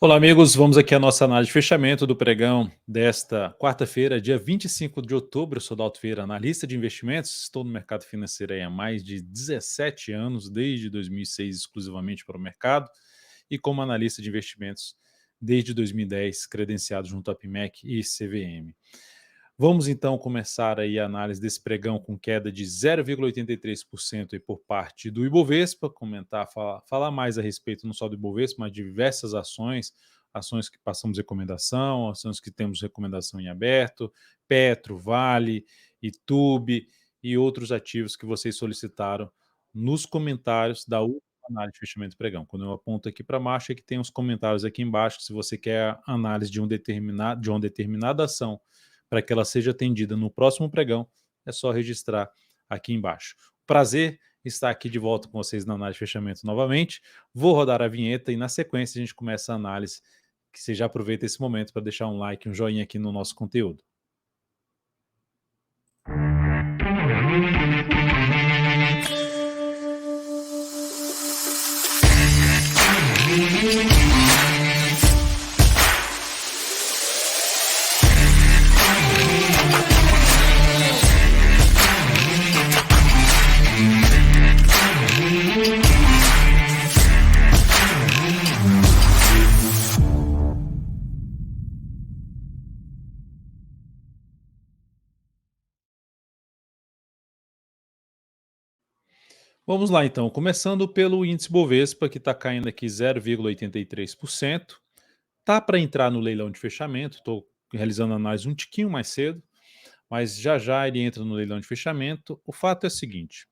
Olá, amigos. Vamos aqui à nossa análise de fechamento do pregão desta quarta-feira, dia 25 de outubro. Eu sou Dalto Vieira, analista de investimentos. Estou no mercado financeiro aí há mais de 17 anos, desde 2006 exclusivamente para o mercado, e como analista de investimentos desde 2010, credenciado junto à PMEC e CVM. Vamos então começar aí a análise desse pregão com queda de 0,83% aí por parte do Ibovespa, comentar, falar mais a respeito não só do Ibovespa, mas de diversas ações, ações que passamos recomendação, ações que temos recomendação em aberto, Petro, Vale, Itube e outros ativos que vocês solicitaram nos comentários da última análise de fechamento do pregão. Quando eu aponto aqui para baixo, é que tem os comentários aqui embaixo, se você quer análise de uma determinada ação para que ela seja atendida no próximo pregão, é só registrar aqui embaixo. Prazer estar aqui de volta com vocês na análise de fechamento novamente. Vou rodar a vinheta e na sequência a gente começa a análise, que você já aproveita esse momento para deixar um like, um joinha aqui no nosso conteúdo. Vamos lá então, começando pelo índice Bovespa, que está caindo aqui 0,83%. Tá para entrar no leilão de fechamento, estou realizando a análise um tiquinho mais cedo, mas já já ele entra no leilão de fechamento. O fato é o seguinte: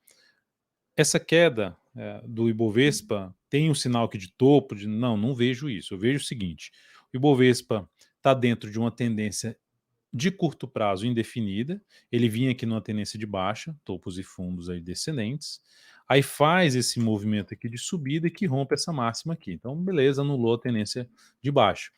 essa queda do Ibovespa tem um sinal aqui de topo? Não vejo isso. Eu vejo o seguinte: o Ibovespa está dentro de uma tendência de curto prazo indefinida, ele vinha aqui numa tendência de baixa, topos e fundos aí descendentes, aí faz esse movimento aqui de subida que rompe essa máxima aqui. Então, beleza, anulou a tendência de baixa.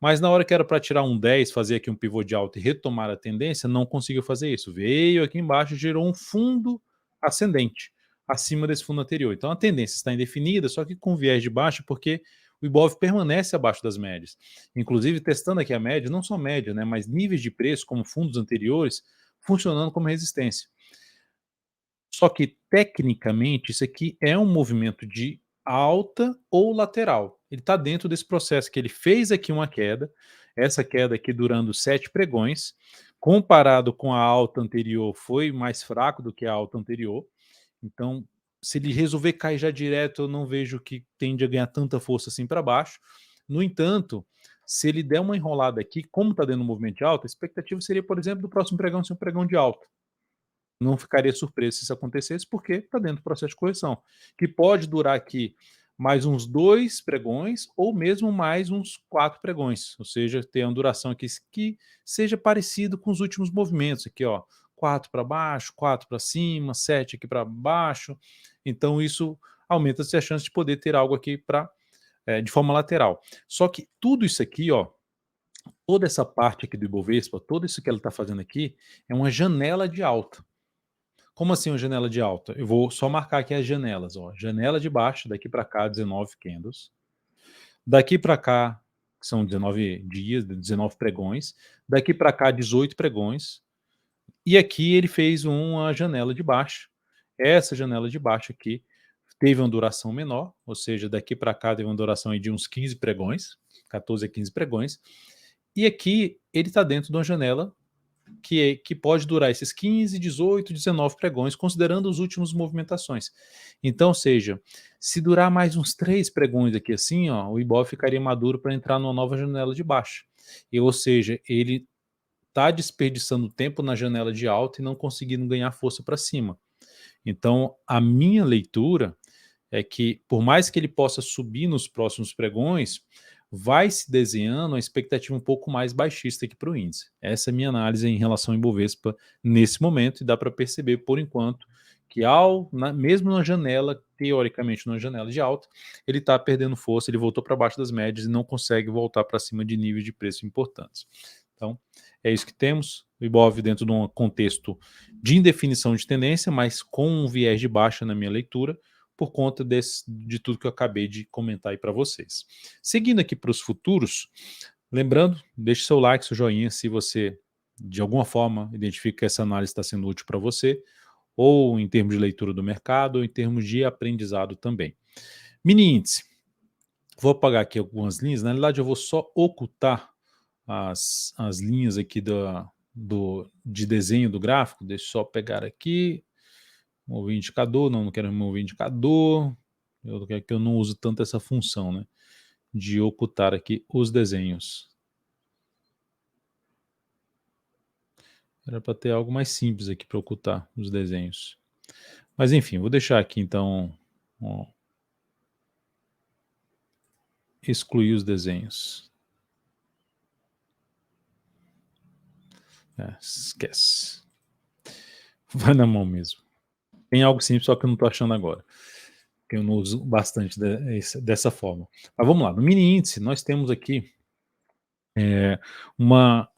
Mas na hora que era para tirar um 10, fazer aqui um pivô de alta e retomar a tendência, não conseguiu fazer isso. Veio aqui embaixo e gerou um fundo ascendente acima desse fundo anterior. Então a tendência está indefinida, só que com viés de baixa, porque o Ibov permanece abaixo das médias. Inclusive, testando aqui a média, não só média, né, mas níveis de preço, como fundos anteriores, funcionando como resistência. Só que, tecnicamente, isso aqui é um movimento de alta ou lateral. Ele está dentro desse processo que ele fez aqui uma queda, essa queda aqui durando 7 pregões, comparado com a alta anterior, foi mais fraco do que a alta anterior. Então, se ele resolver cair já direto, eu não vejo que tende a ganhar tanta força assim para baixo. No entanto, se ele der uma enrolada aqui, como está dando um movimento de alta, a expectativa seria, por exemplo, do próximo pregão ser um pregão de alta. Não ficaria surpreso se isso acontecesse, porque está dentro do processo de correção, que pode durar aqui mais uns 2 pregões ou mesmo mais uns 4 pregões, ou seja, ter uma duração aqui que seja parecido com os últimos movimentos aqui, ó, 4 para baixo, 4 para cima, 7 aqui para baixo. Então isso aumenta-se a chance de poder ter algo aqui para de forma lateral. Só que tudo isso aqui, ó, toda essa parte aqui do Ibovespa, tudo isso que ela está fazendo aqui é uma janela de alta. Como assim uma janela de alta? Eu vou só marcar aqui as janelas, ó. Janela de baixo, daqui para cá 19 candles. Daqui para cá, que são 19 dias, 19 pregões. Daqui para cá 18 pregões. E aqui ele fez uma janela de baixo. Essa janela de baixo aqui teve uma duração menor, ou seja, daqui para cá teve uma duração aí de uns 15 pregões, 14 a 15 pregões. E aqui ele está dentro de uma janela que pode durar esses 15, 18, 19 pregões, considerando os últimos movimentações. Então, seja, se durar mais uns 3 pregões aqui assim, ó, o Ibov ficaria maduro para entrar numa nova janela de baixa. E, ou seja, ele está desperdiçando tempo na janela de alta e não conseguindo ganhar força para cima. Então, a minha leitura é que, por mais que ele possa subir nos próximos pregões, vai se desenhando uma expectativa um pouco mais baixista aqui para o índice. Essa é a minha análise em relação ao Ibovespa nesse momento, e dá para perceber, por enquanto, que mesmo na janela, teoricamente numa janela de alta, ele está perdendo força, ele voltou para baixo das médias e não consegue voltar para cima de níveis de preço importantes. Então, é isso que temos. O Ibov dentro de um contexto de indefinição de tendência, mas com um viés de baixa na minha leitura, por conta de tudo que eu acabei de comentar aí para vocês. Seguindo aqui para os futuros, lembrando, deixe seu like, seu joinha, se você de alguma forma identifica que essa análise está sendo útil para você, ou em termos de leitura do mercado, ou em termos de aprendizado também. Mini índice. Vou apagar aqui algumas linhas, na realidade eu vou só ocultar as linhas aqui de desenho do gráfico. Deixa eu só pegar aqui, mover indicador, não quero remover indicador, eu quero que eu não use tanto essa função, né, de ocultar aqui os desenhos. Era para ter algo mais simples aqui para ocultar os desenhos. Mas enfim, vou deixar aqui então, ó, excluir os desenhos. Esquece. Vai na mão mesmo. Tem algo simples, só que eu não estou achando agora, que eu não uso bastante dessa forma. Mas vamos lá, no mini índice nós temos aqui uma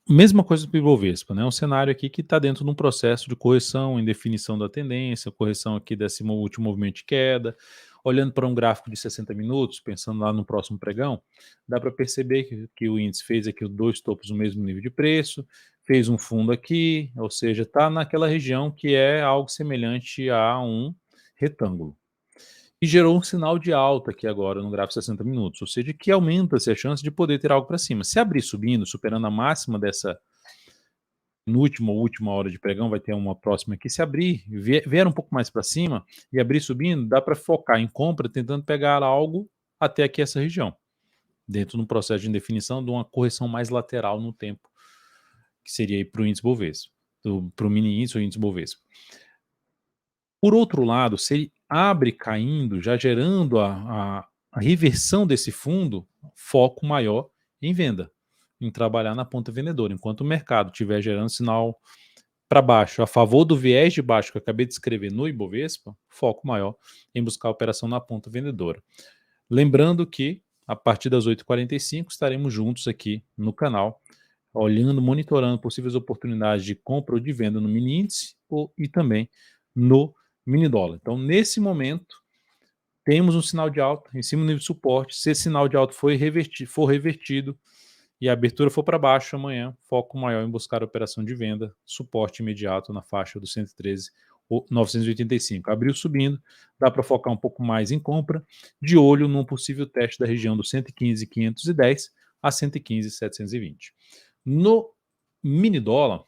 mesma coisa para o Ibovespa, né? Um cenário aqui que está dentro de um processo de correção, em definição da tendência, correção aqui desse último movimento de queda. Olhando para um gráfico de 60 minutos, pensando lá no próximo pregão, dá para perceber que o índice fez aqui dois topos no mesmo nível de preço, fez um fundo aqui, ou seja, está naquela região que é algo semelhante a um retângulo. E gerou um sinal de alta aqui agora no gráfico 60 minutos, ou seja, que aumenta-se a chance de poder ter algo para cima. Se abrir subindo, superando a máxima dessa no última hora de pregão, vai ter uma próxima aqui, se abrir, vier um pouco mais para cima e abrir subindo, dá para focar em compra, tentando pegar algo até aqui essa região, dentro do processo de indefinição de uma correção mais lateral no tempo, que seria para o índice Bovespa, para o mini índice ou índice Bovespa. Por outro lado, se ele abre caindo, já gerando a reversão desse fundo, foco maior em venda, em trabalhar na ponta vendedora. Enquanto o mercado estiver gerando sinal para baixo, a favor do viés de baixo que eu acabei de escrever no Ibovespa, foco maior em buscar a operação na ponta vendedora. Lembrando que, a partir das 8h45, estaremos juntos aqui no canal, olhando, monitorando possíveis oportunidades de compra ou de venda no mini índice e também no mini dólar. Então, nesse momento, temos um sinal de alta em cima do nível de suporte. Se esse sinal de alta for revertido e a abertura for para baixo amanhã, foco maior em buscar a operação de venda, suporte imediato na faixa do 113 ou 985. Abriu subindo, dá para focar um pouco mais em compra, de olho num possível teste da região do 115.510 a 115.720. No mini dólar,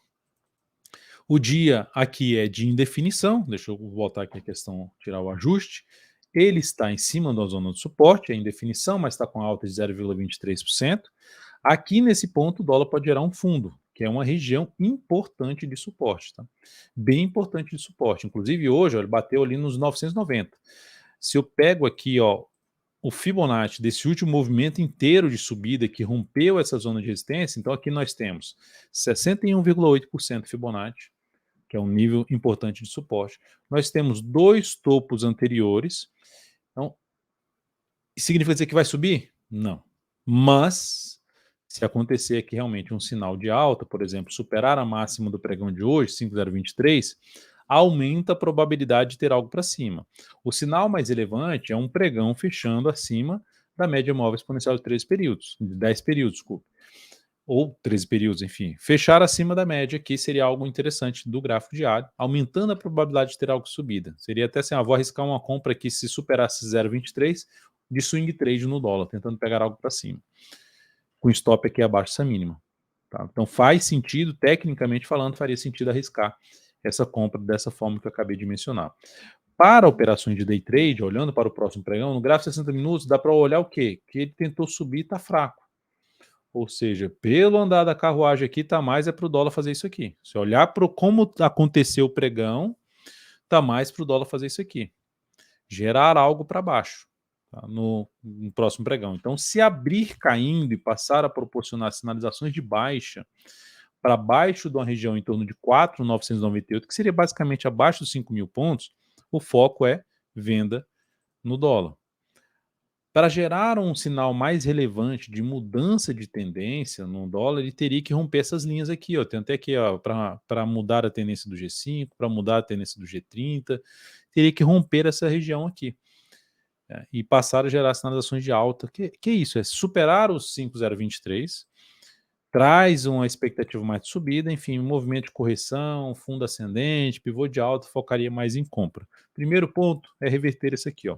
o dia aqui é de indefinição, deixa eu voltar aqui a questão, tirar o ajuste, ele está em cima da zona de suporte, é indefinição, mas está com alta de 0,23%. Aqui nesse ponto o dólar pode gerar um fundo, que é uma região importante de suporte, tá? Bem importante de suporte. Inclusive hoje ó, ele bateu ali nos 990. Se eu pego aqui ó, o Fibonacci desse último movimento inteiro de subida que rompeu essa zona de resistência, então aqui nós temos 61,8% Fibonacci, que é um nível importante de suporte. Nós temos dois topos anteriores. Então, significa dizer que vai subir? Não. Mas, se acontecer aqui realmente um sinal de alta, por exemplo, superar a máxima do pregão de hoje, 5,023, aumenta a probabilidade de ter algo para cima. O sinal mais relevante é um pregão fechando acima da média móvel exponencial de 10 períodos, desculpe. Ou 13 períodos, enfim. Fechar acima da média aqui seria algo interessante do gráfico diário, aumentando a probabilidade de ter algo subida. Seria até assim, vou arriscar uma compra aqui se superasse 0,23 de swing trade no dólar, tentando pegar algo para cima, com stop aqui abaixo dessa mínima. Tá? Então faz sentido, tecnicamente falando, faria sentido arriscar essa compra dessa forma que eu acabei de mencionar. Para operações de day trade, olhando para o próximo pregão, no gráfico de 60 minutos, dá para olhar o quê? Que ele tentou subir e está fraco. Ou seja, pelo andar da carruagem aqui, tá mais para o dólar fazer isso aqui. Se olhar para como aconteceu o pregão, tá mais para o dólar fazer isso aqui. Gerar algo para baixo, tá? No próximo pregão. Então, se abrir caindo e passar a proporcionar sinalizações de baixa para baixo de uma região em torno de 4.998, que seria basicamente abaixo dos 5.000 pontos, o foco é venda no dólar. Para gerar um sinal mais relevante de mudança de tendência no dólar, ele teria que romper essas linhas aqui. Ó. Tem até aqui para mudar a tendência do G5, para mudar a tendência do G30, teria que romper essa região aqui, e passar a gerar sinalizações de alta. Que isso? É superar os 5,023, traz uma expectativa mais de subida, enfim, um movimento de correção, fundo ascendente, pivô de alta, focaria mais em compra. Primeiro ponto é reverter esse aqui, ó.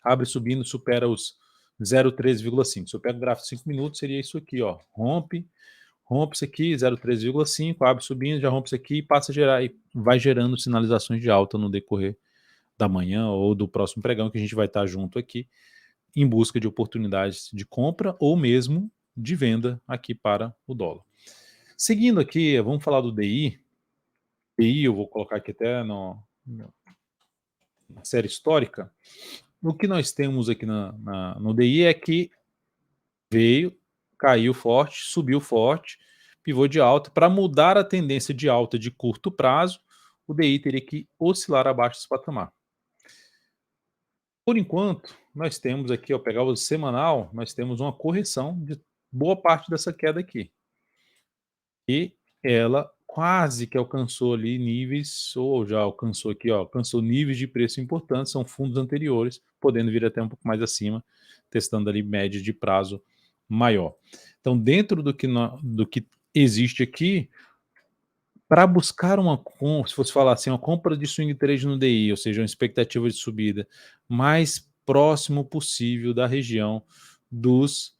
Abre subindo, supera os 0,13,5. Se eu pego o gráfico de 5 minutos, seria isso aqui, ó. Rompe isso aqui, 0,13,5, abre subindo, já rompe isso aqui e passa a gerar, e vai gerando sinalizações de alta no decorrer da manhã ou do próximo pregão, que a gente vai estar junto aqui, em busca de oportunidades de compra ou mesmo de venda aqui para o dólar. Seguindo aqui, vamos falar do DI. DI, eu vou colocar aqui até na série histórica. O que nós temos aqui no DI é que veio, caiu forte, subiu forte, pivô de alta. Para mudar a tendência de alta de curto prazo, o DI teria que oscilar abaixo desse patamar. Por enquanto, nós temos aqui, ao pegar o semanal, nós temos uma correção de boa parte dessa queda aqui. E ela quase que alcançou ali níveis, ou já alcançou aqui, ó, alcançou níveis de preço importantes, são fundos anteriores, podendo vir até um pouco mais acima, testando ali média de prazo maior. Então, dentro do que existe aqui, para buscar se fosse falar assim, uma compra de swing trade no DI, ou seja, uma expectativa de subida mais próximo possível da região dos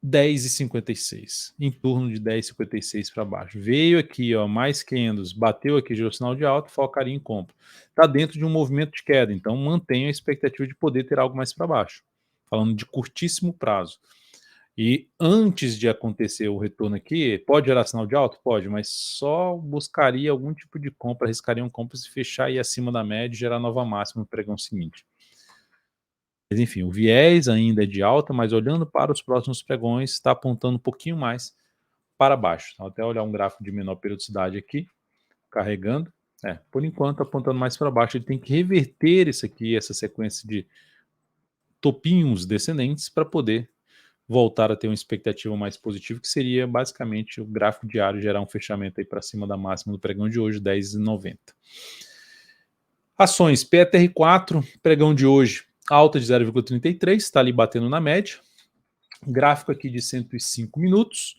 10,56, em torno de 10,56 para baixo. Veio aqui, ó, mais candles, bateu aqui, gerou sinal de alta, focaria em compra. Está dentro de um movimento de queda, então mantenha a expectativa de poder ter algo mais para baixo. Falando de curtíssimo prazo. E antes de acontecer o retorno aqui, pode gerar sinal de alta? Pode, mas só buscaria algum tipo de compra, arriscaria um compra se fechar aí acima da média e gerar nova máxima no pregão seguinte. Mas enfim, o viés ainda é de alta, mas olhando para os próximos pregões, está apontando um pouquinho mais para baixo. Então, até olhar um gráfico de menor periodicidade aqui, carregando. Por enquanto, apontando mais para baixo, ele tem que reverter isso aqui, essa sequência de topinhos descendentes, para poder voltar a ter uma expectativa mais positiva, que seria basicamente o gráfico diário gerar um fechamento aí para cima da máxima do pregão de hoje, 10,90. Ações PETR4, pregão de hoje, alta de 0,33, está ali batendo na média. Gráfico aqui de 105 minutos.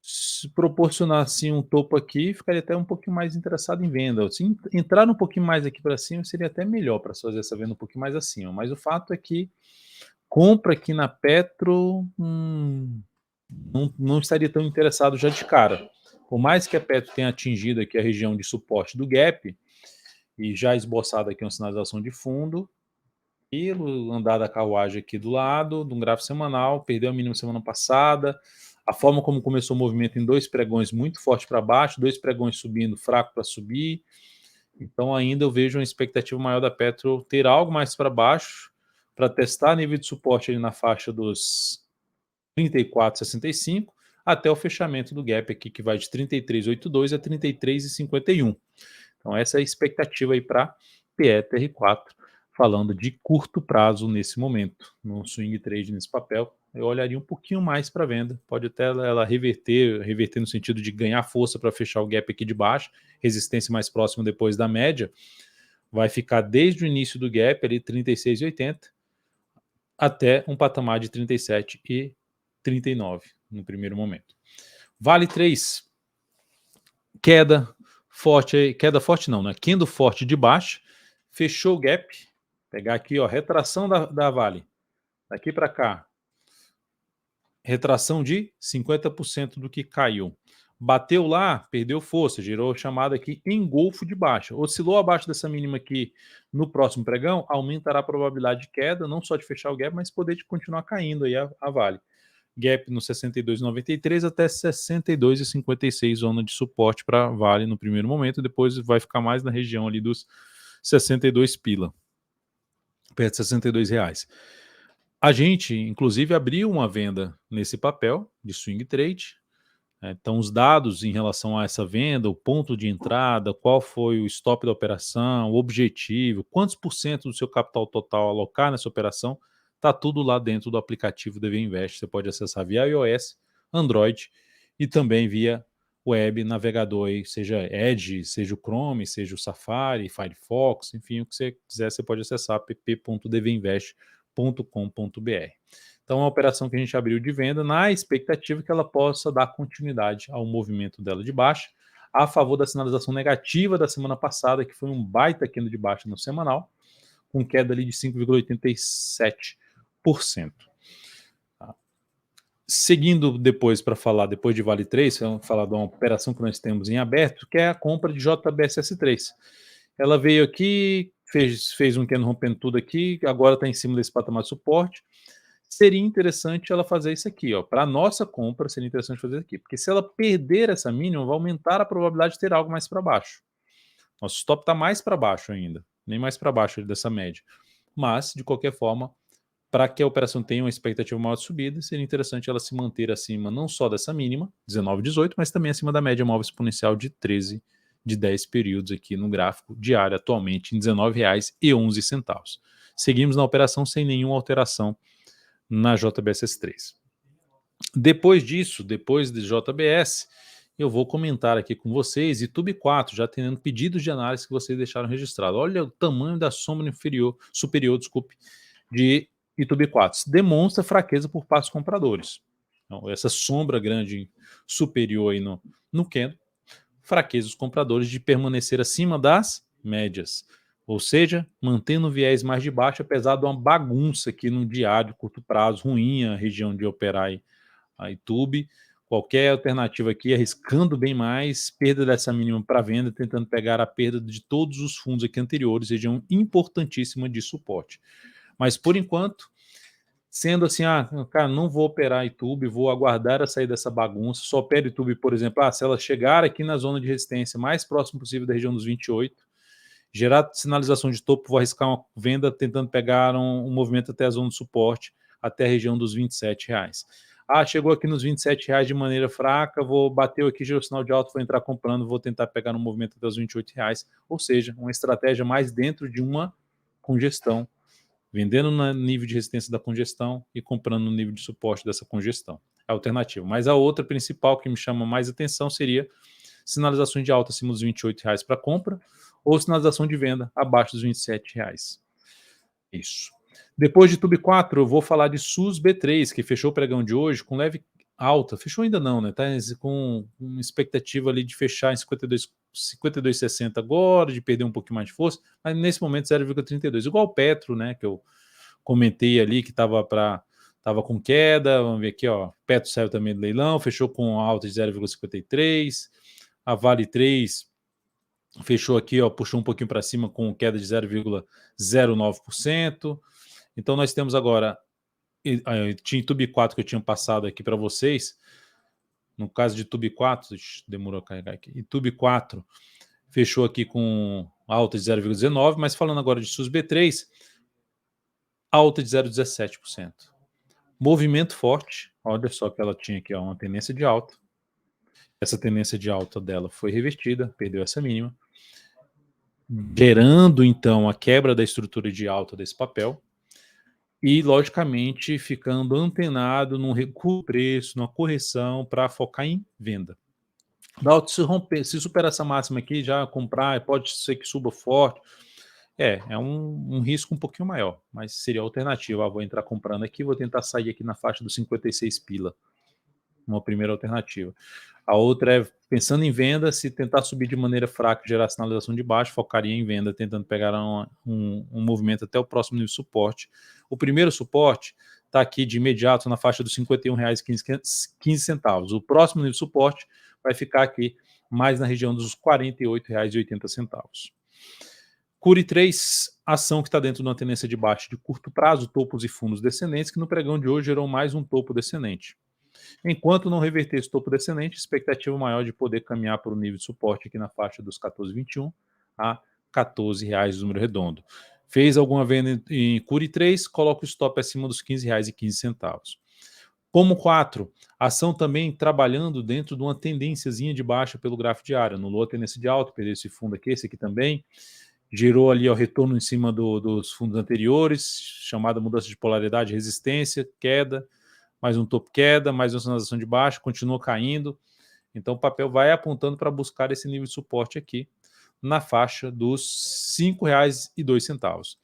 Se proporcionar assim um topo aqui, ficaria até um pouquinho mais interessado em venda. Se entrar um pouquinho mais aqui para cima, seria até melhor para fazer essa venda um pouquinho mais acima. Mas o fato é que compra aqui na Petro, não estaria tão interessado já de cara. Por mais que a Petro tenha atingido aqui a região de suporte do gap, e já esboçado aqui uma sinalização de fundo, pelo andar da carruagem aqui do lado, de um gráfico semanal, perdeu a mínima semana passada, a forma como começou o movimento em 2 pregões muito forte para baixo, 2 pregões subindo, fraco para subir, então ainda eu vejo uma expectativa maior da Petro ter algo mais para baixo, para testar nível de suporte ali na faixa dos 34,65, até o fechamento do gap aqui, que vai de 33,82 a 33,51. Então essa é a expectativa aí para PETR4, falando de curto prazo nesse momento. No swing trade nesse papel, eu olharia um pouquinho mais para venda. Pode até ela reverter no sentido de ganhar força para fechar o gap aqui de baixo, resistência mais próxima depois da média, vai ficar desde o início do gap ali 36,80 até um patamar de 37,39 no primeiro momento. Vale 3, queda forte não, né? Candle forte de baixo, fechou o gap, pegar aqui, ó, retração da Vale, daqui para cá, retração de 50% do que caiu. Bateu lá, perdeu força, gerou chamada aqui engolfo de baixa. Oscilou abaixo dessa mínima aqui no próximo pregão, aumentará a probabilidade de queda, não só de fechar o gap, mas poder de continuar caindo aí a Vale. Gap no 62,93 até 62,56, zona de suporte para Vale no primeiro momento, depois vai ficar mais na região ali dos 62 pila, perto de 62 reais. A gente, inclusive, abriu uma venda nesse papel de swing trade. Então, os dados em relação a essa venda, o ponto de entrada, qual foi o stop da operação, o objetivo, quantos por cento do seu capital total alocar nessa operação, está tudo lá dentro do aplicativo DV Invest. Você pode acessar via iOS, Android e também via web, navegador aí, seja Edge, seja o Chrome, seja o Safari, Firefox, enfim, o que você quiser, você pode acessar app.dvinvest.com.br. Então, é uma operação que a gente abriu de venda na expectativa que ela possa dar continuidade ao movimento dela de baixa, a favor da sinalização negativa da semana passada, que foi um baita candle de baixa no semanal, com queda ali de 5,87%. Tá? Seguindo depois para falar, depois de Vale 3, vamos falar de uma operação que nós temos em aberto, que é a compra de JBSS3. Ela veio aqui, fez um candle rompendo tudo aqui, agora está em cima desse patamar de suporte. Seria interessante ela fazer isso aqui, ó. Para a nossa compra, seria interessante fazer isso aqui. Porque se ela perder essa mínima, vai aumentar a probabilidade de ter algo mais para baixo. Nosso stop está mais para baixo ainda, nem mais para baixo dessa média. Mas, de qualquer forma, para que a operação tenha uma expectativa maior de subida, seria interessante ela se manter acima não só dessa mínima, 19,18, mas também acima da média móvel exponencial de 13 de 10 períodos aqui no gráfico diário, atualmente em R$19,11. Seguimos na operação sem nenhuma alteração na JBSS3. Depois disso, depois de JBS, eu vou comentar aqui com vocês YouTube 4, já tendo pedidos de análise que vocês deixaram registrado. Olha o tamanho da sombra superior, de YouTube 4. Demonstra fraqueza por passos compradores. Então, essa sombra grande superior aí no candle, fraqueza dos compradores de permanecer acima das médias. Ou seja, mantendo o viés mais de baixo, apesar de uma bagunça aqui no diário, curto prazo, ruim a região de operar a YouTube. Qualquer alternativa aqui, arriscando bem mais, perda dessa mínima para venda, tentando pegar a perda de todos os fundos aqui anteriores, região importantíssima de suporte. Mas por enquanto, sendo assim, cara, não vou operar YouTube, vou aguardar a sair dessa bagunça, só opero YouTube, por exemplo, se ela chegar aqui na zona de resistência mais próximo possível da região dos 28, gerar sinalização de topo, vou arriscar uma venda tentando pegar um movimento até a zona de suporte, até a região dos R$27. Chegou aqui nos R$27 de maneira fraca, bateu aqui, gerou sinal de alta, vou entrar comprando, vou tentar pegar um movimento até os R$28, ou seja, uma estratégia mais dentro de uma congestão, vendendo no nível de resistência da congestão e comprando no nível de suporte dessa congestão. É a alternativa. Mas a outra principal que me chama mais atenção seria sinalizações de alta acima dos R$28 para compra ou sinalização de venda abaixo dos R$27. Isso. Depois de TUB 4, eu vou falar de SUS B3, que fechou o pregão de hoje com leve alta. Fechou ainda não, né? Tá com uma expectativa ali de fechar em 52,60 agora, de perder um pouquinho mais de força, mas nesse momento 0,32. Igual o Petro, né? Que eu comentei ali que estava com queda. Vamos ver aqui, ó. Petro saiu também do leilão, fechou com alta de 0,53. A Vale 3 fechou aqui, ó, puxou um pouquinho para cima com queda de 0,09%. Então nós temos agora tinha TUB 4 que eu tinha passado aqui para vocês. No caso de TUB 4, demorou a carregar aqui. E TUB 4 fechou aqui com alta de 0,19, mas falando agora de SUS B3, alta de 0,17%. Movimento forte, olha só que ela tinha aqui, ó, uma tendência de alta. Essa tendência de alta dela foi revertida, perdeu essa mínima, gerando então a quebra da estrutura de alta desse papel e, logicamente, ficando antenado num recuo do preço, numa correção para focar em venda. Da alta se superar essa máxima aqui, já comprar, pode ser que suba forte. É um risco um pouquinho maior, mas seria a alternativa. Vou entrar comprando aqui, vou tentar sair aqui na faixa dos 56 pila. Uma primeira alternativa. A outra é, pensando em venda, se tentar subir de maneira fraca, gerar sinalização de baixo, focaria em venda, tentando pegar um movimento até o próximo nível de suporte. O primeiro suporte está aqui de imediato na faixa dos R$51,15. O próximo nível de suporte vai ficar aqui mais na região dos R$48,80. Cure 3, ação que está dentro de uma tendência de baixa de curto prazo, topos e fundos descendentes, que no pregão de hoje gerou mais um topo descendente. Enquanto não reverter esse topo descendente, expectativa maior de poder caminhar para o nível de suporte aqui na faixa dos 14,21 a R$14 número redondo. Fez alguma venda em Cure 3, coloca o stop acima dos R$15,15. Como 4, ação também trabalhando dentro de uma tendênciazinha de baixa pelo gráfico diário. Anulou a tendência de alta, perdeu esse fundo aqui, esse aqui também. Gerou ali o retorno em cima dos fundos anteriores, chamada mudança de polaridade, resistência, queda, mais um topo queda, mais uma sinalização de baixa, continua caindo, Então o papel vai apontando para buscar esse nível de suporte aqui, na faixa dos R$ 5,02.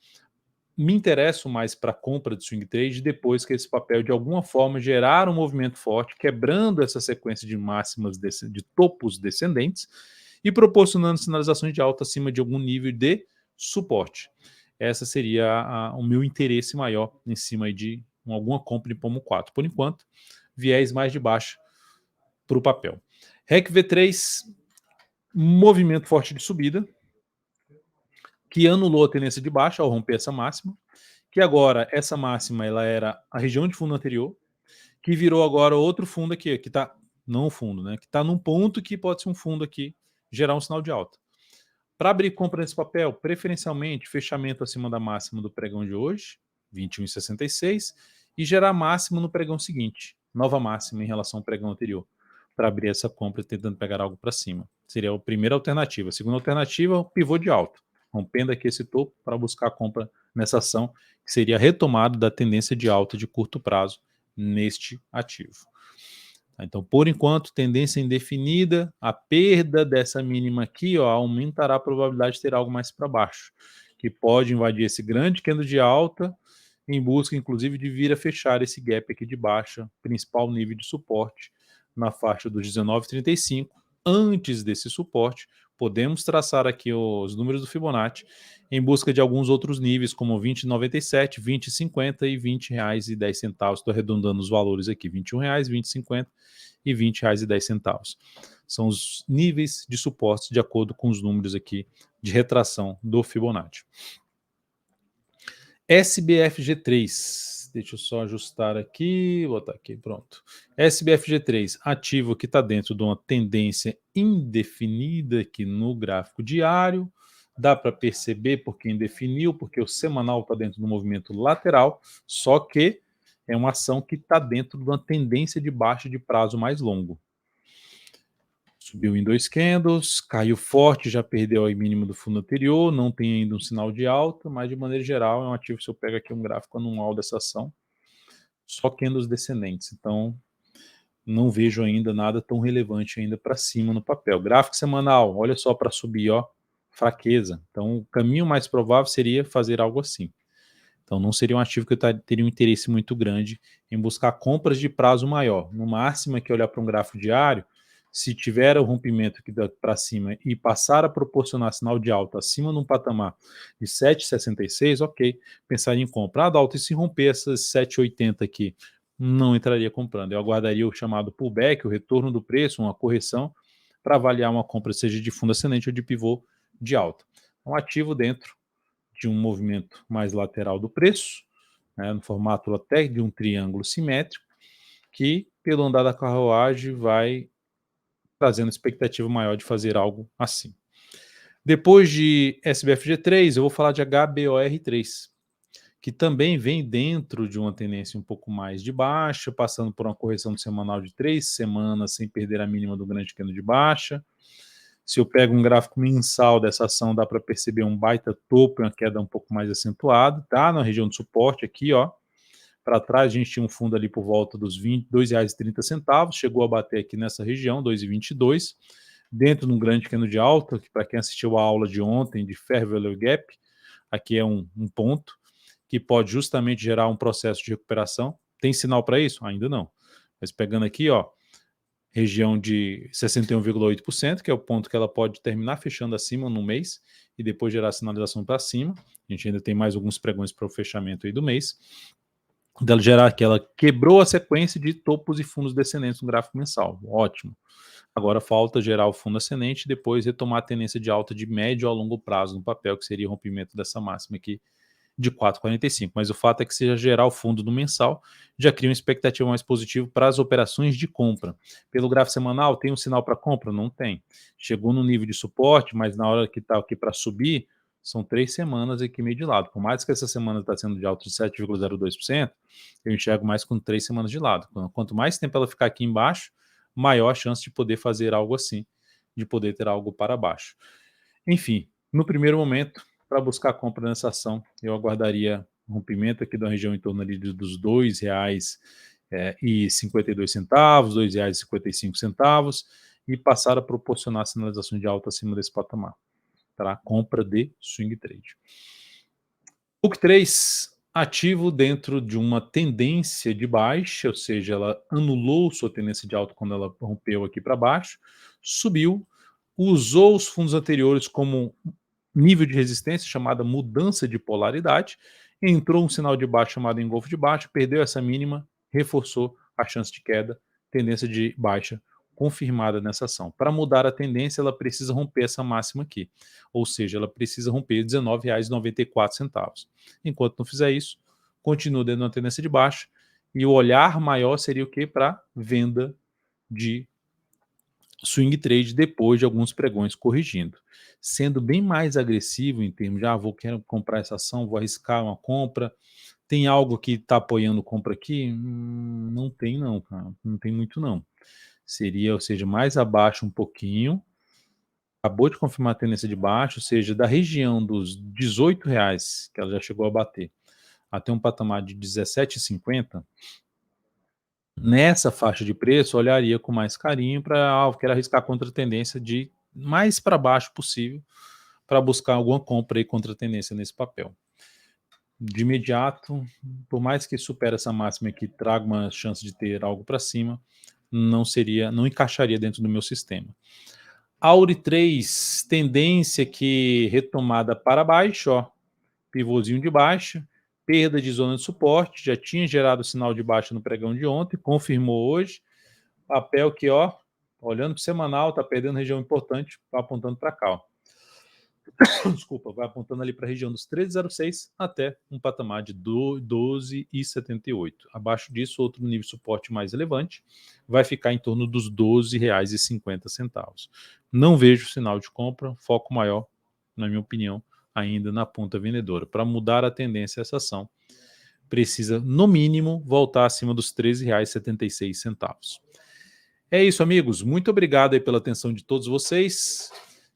Me interesso mais para a compra de swing trade depois que esse papel, de alguma forma, gerar um movimento forte, quebrando essa sequência de máximas, de topos descendentes e proporcionando sinalizações de alta acima de algum nível de suporte. Essa seria o meu interesse maior em cima de alguma compra de Pomo 4. Por enquanto, viés mais de baixo para o papel. REC V3, movimento forte de subida, que anulou a tendência de baixa ao romper essa máxima, que agora essa máxima ela era a região de fundo anterior, que virou agora outro fundo aqui, que está, não o fundo, né, que está num ponto que pode ser um fundo aqui, gerar um sinal de alta. Para abrir compra nesse papel, preferencialmente fechamento acima da máxima do pregão de hoje, 21,66, e gerar máximo no pregão seguinte, nova máxima em relação ao pregão anterior, para abrir essa compra tentando pegar algo para cima. Seria a primeira alternativa. A segunda alternativa, o pivô de alta, rompendo aqui esse topo para buscar a compra nessa ação, que seria a retomada da tendência de alta de curto prazo neste ativo. Então, por enquanto, tendência indefinida, a perda dessa mínima aqui aumentará a probabilidade de ter algo mais para baixo, que pode invadir esse grande candle de alta, em busca, inclusive, de vir a fechar esse gap aqui de baixa, principal nível de suporte, na faixa dos 19,35. Antes desse suporte, podemos traçar aqui os números do Fibonacci em busca de alguns outros níveis, como 20,97, 20,50 e R$ 20,10. Estou arredondando os valores aqui, R$ 21,00, 20,50 e R$ 20,10. São os níveis de suporte de acordo com os números aqui de retração do Fibonacci. SBFG3, deixa eu só ajustar aqui, botar aqui, pronto. SBFG3, ativo que está dentro de uma tendência indefinida aqui no gráfico diário, dá para perceber porque indefiniu, porque o semanal está dentro do movimento lateral, só que é uma ação que está dentro de uma tendência de baixa de prazo mais longo. Subiu em 2 candles, caiu forte, já perdeu a mínima do fundo anterior, não tem ainda um sinal de alta, mas de maneira geral é um ativo, se eu pego aqui um gráfico anual dessa ação, só candles descendentes, então não vejo ainda nada tão relevante ainda para cima no papel. Gráfico semanal, olha só para subir, fraqueza, então o caminho mais provável seria fazer algo assim. Então não seria um ativo que eu teria um interesse muito grande em buscar compras de prazo maior. No máximo que olhar para um gráfico diário, se tiver o rompimento aqui para cima e passar a proporcionar sinal de alta acima de um patamar de 7,66, ok, pensaria em comprar da alta. E se romper essas 7,80 aqui, não entraria comprando. Eu aguardaria o chamado pullback, o retorno do preço, uma correção, para avaliar uma compra, seja de fundo ascendente ou de pivô de alta. Um ativo dentro de um movimento mais lateral do preço, né, no formato até de um triângulo simétrico, que, pelo andar da carruagem, vai trazendo expectativa maior de fazer algo assim. Depois de SBFG3, eu vou falar de HBOR3, que também vem dentro de uma tendência um pouco mais de baixa, passando por uma correção semanal de 3 semanas, sem perder a mínima do grande candle de baixa. Se eu pego um gráfico mensal dessa ação, dá para perceber um baita topo e uma queda um pouco mais acentuada, tá? Na região de suporte aqui, para trás a gente tinha um fundo ali por volta dos R$ 22,30, chegou a bater aqui nessa região, 2,22, dentro de um grande candle de alta, que para quem assistiu a aula de ontem de Fair Value Gap, aqui é um ponto que pode justamente gerar um processo de recuperação. Tem sinal para isso? Ainda não. Mas pegando aqui, região de 61,8%, que é o ponto que ela pode terminar fechando acima no mês e depois gerar sinalização para cima. A gente ainda tem mais alguns pregões para o fechamento aí do mês. Dela gerar que ela quebrou a sequência de topos e fundos descendentes no gráfico mensal. Ótimo. Agora falta gerar o fundo ascendente e depois retomar a tendência de alta de médio a longo prazo no papel, que seria o rompimento dessa máxima aqui de 4,45, mas o fato é que se já gerar o fundo no mensal, já cria uma expectativa mais positiva para as operações de compra. Pelo gráfico semanal, tem um sinal para compra? Não tem. Chegou no nível de suporte, mas na hora que está aqui para subir, são 3 semanas aqui meio de lado. Por mais que essa semana está sendo de alta de 7,02%, eu enxergo mais com 3 semanas de lado. Quanto mais tempo ela ficar aqui embaixo, maior a chance de poder fazer algo assim, de poder ter algo para baixo. Enfim, no primeiro momento, para buscar compra nessa ação, eu aguardaria um rompimento aqui da região em torno ali dos R$ 2,52, R$ 2,55, e passar a proporcionar sinalizações de alta acima desse patamar, tá? Compra de swing trade. Book 3, ativo dentro de uma tendência de baixa, ou seja, ela anulou sua tendência de alta quando ela rompeu aqui para baixo, subiu, usou os fundos anteriores como nível de resistência, chamada mudança de polaridade, entrou um sinal de baixa chamado engolfo de baixa, perdeu essa mínima, reforçou a chance de queda, tendência de baixa confirmada nessa ação. Para mudar a tendência, ela precisa romper essa máxima aqui, ou seja, ela precisa romper R$19,94. Enquanto não fizer isso, continua dentro de uma tendência de baixa, e o olhar maior seria o que? Para venda de swing trade depois de alguns pregões corrigindo, sendo bem mais agressivo em termos de quero comprar essa ação, vou arriscar uma compra. Tem algo que está apoiando compra aqui? Não tem não, cara. Não tem muito não. Seria, ou seja, mais abaixo um pouquinho. Acabou de confirmar a tendência de baixo, ou seja, da região dos R$18, que ela já chegou a bater, até um patamar de R$17,50. Nessa faixa de preço, olharia com mais carinho para, quero arriscar contra a tendência de mais para baixo possível, para buscar alguma compra aí contra a tendência nesse papel. De imediato, por mais que supere essa máxima que traga uma chance de ter algo para cima, não encaixaria dentro do meu sistema. Auri 3, tendência que retomada para baixo, ó, pivôzinho de baixa, perda de zona de suporte, já tinha gerado sinal de baixa no pregão de ontem, confirmou hoje, papel que, ó, olhando para o semanal, está perdendo região importante, está apontando para cá, ó. Desculpa, vai apontando ali para a região dos 13,06 até um patamar de 12,78. Abaixo disso, outro nível de suporte mais relevante vai ficar em torno dos R$12,50. Não vejo sinal de compra, foco maior, na minha opinião, ainda na ponta vendedora. Para mudar a tendência essa ação, precisa, no mínimo, voltar acima dos R$13,76. É isso, amigos. Muito obrigado aí pela atenção de todos vocês.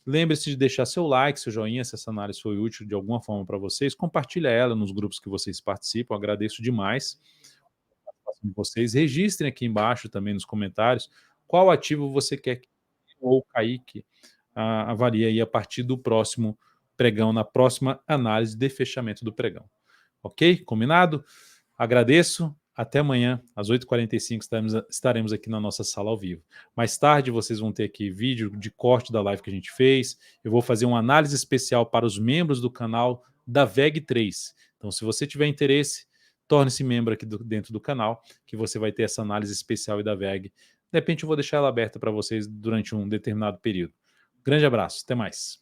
Lembre-se de deixar seu like, seu joinha, se essa análise foi útil de alguma forma para vocês. Compartilhe ela nos grupos que vocês participam. Agradeço demais a participação de vocês. Registrem aqui embaixo também nos comentários qual ativo você quer que eu ou o Kaique avalie aí a partir do próximo pregão, na próxima análise de fechamento do pregão. Ok? Combinado? Agradeço. Até amanhã, às 8h45, estaremos aqui na nossa sala ao vivo. Mais tarde, vocês vão ter aqui vídeo de corte da live que a gente fez. Eu vou fazer uma análise especial para os membros do canal da VEG3. Então, se você tiver interesse, torne-se membro aqui dentro do canal, que você vai ter essa análise especial da VEG. De repente, eu vou deixar ela aberta para vocês durante um determinado período. Grande abraço, até mais.